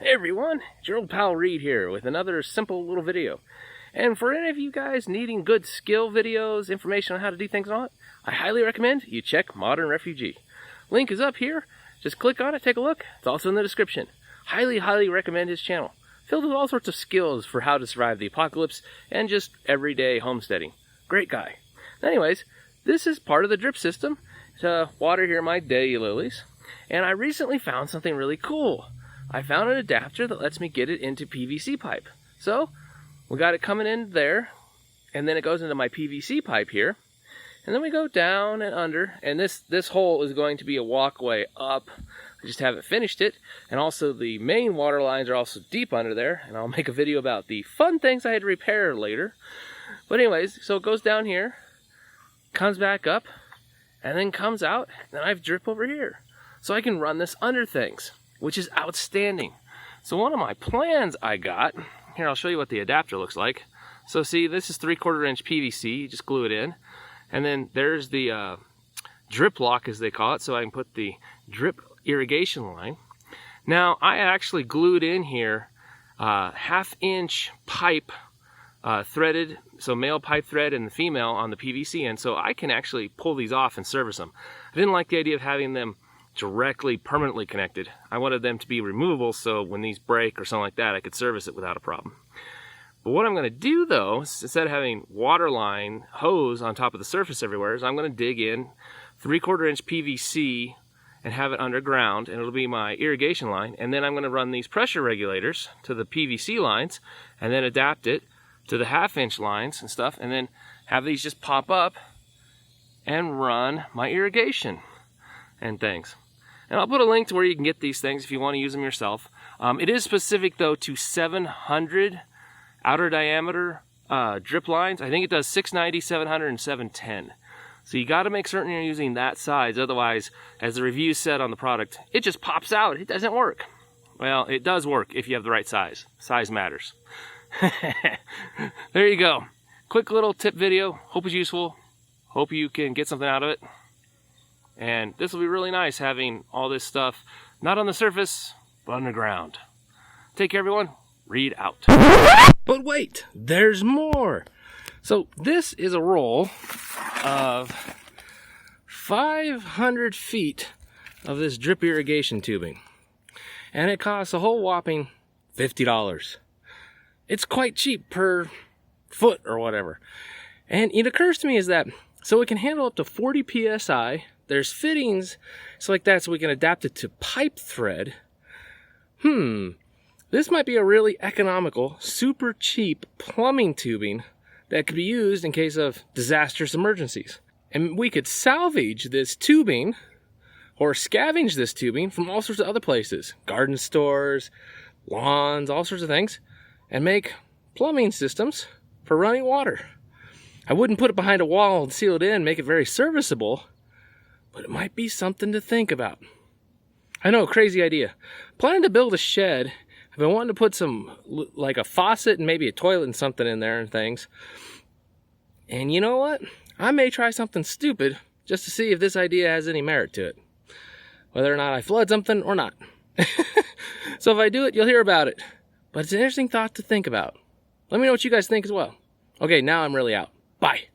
Hey everyone, it's your old pal Reed here with another simple little video. And for any of you guys needing good skill videos, information on how to do things and all that, I highly recommend you check Modern Refugee. Link is up here. Just click on it, take a look. It's also in the description. Highly recommend his channel. Filled with all sorts of skills for how to survive the apocalypse and just everyday homesteading. Great guy. Anyways, this is part of the drip system to water here my daylilies. And I recently found something really cool. I found an adapter that lets me get it into PVC pipe. So, we got it coming in there, and then it goes into my PVC pipe here. And then we go down and under, and this hole is going to be a walkway up. I just haven't finished it. And also the main water lines are also deep under there, and I'll make a video about the fun things I had to repair later. But anyways, so it goes down here, comes back up, and then comes out, and I have drip over here. So I can run this under things, which is outstanding. So one of my plans I got, here I'll show you what the adapter looks like. So see, this is 3/4 inch PVC, you just glue it in. And then there's the drip lock as they call it, so I can put the drip irrigation line. Now I actually glued in here 1/2 inch pipe threaded, so male pipe thread and the female on the PVC end, so I can actually pull these off and service them. I didn't like the idea of having them directly permanently connected. I wanted them to be removable so when these break or something like that I could service it without a problem. But what I'm going to do though, instead of having water line hose on top of the surface everywhere, is I'm going to dig in 3/4 inch PVC and have it underground, and it'll be my irrigation line, and then I'm going to run these pressure regulators to the PVC lines and then adapt it to the 1/2 inch lines and stuff, and then have these just pop up and run my irrigation and things. And I'll put a link to where you can get these things if you want to use them yourself. It is specific though to 700 outer diameter drip lines. I think it does 690, 700, and 710. So you got to make certain you're using that size, otherwise, as the review said on the product, it just pops out. It doesn't work. Well, it does work if you have the right size. Size matters. There you go. Quick little tip video. Hope it's useful. Hope you can get something out of it. And this will be really nice having all this stuff not on the surface, but underground. Take care, everyone. Reed out. But wait, there's more. So this is a roll of 500 feet of this drip irrigation tubing. And it costs a whole whopping $50. It's quite cheap per foot or whatever. And it occurs to me is that, so it can handle up to 40 PSI. There's fittings, so like that, so we can adapt it to pipe thread. This might be a really economical, super cheap plumbing tubing that could be used in case of disastrous emergencies. And we could salvage this tubing or scavenge this tubing from all sorts of other places, garden stores, lawns, all sorts of things, and make plumbing systems for running water. I wouldn't put it behind a wall and seal it in, make it very serviceable, but it might be something to think about. I know, crazy idea. Planning to build a shed. I've been wanting to put some, like a faucet and maybe a toilet and something in there and things. And you know what? I may try something stupid just to see if this idea has any merit to it. Whether or not I flood something or not. So if I do it, you'll hear about it. But it's an interesting thought to think about. Let me know what you guys think as well. Okay, now I'm really out. Bye.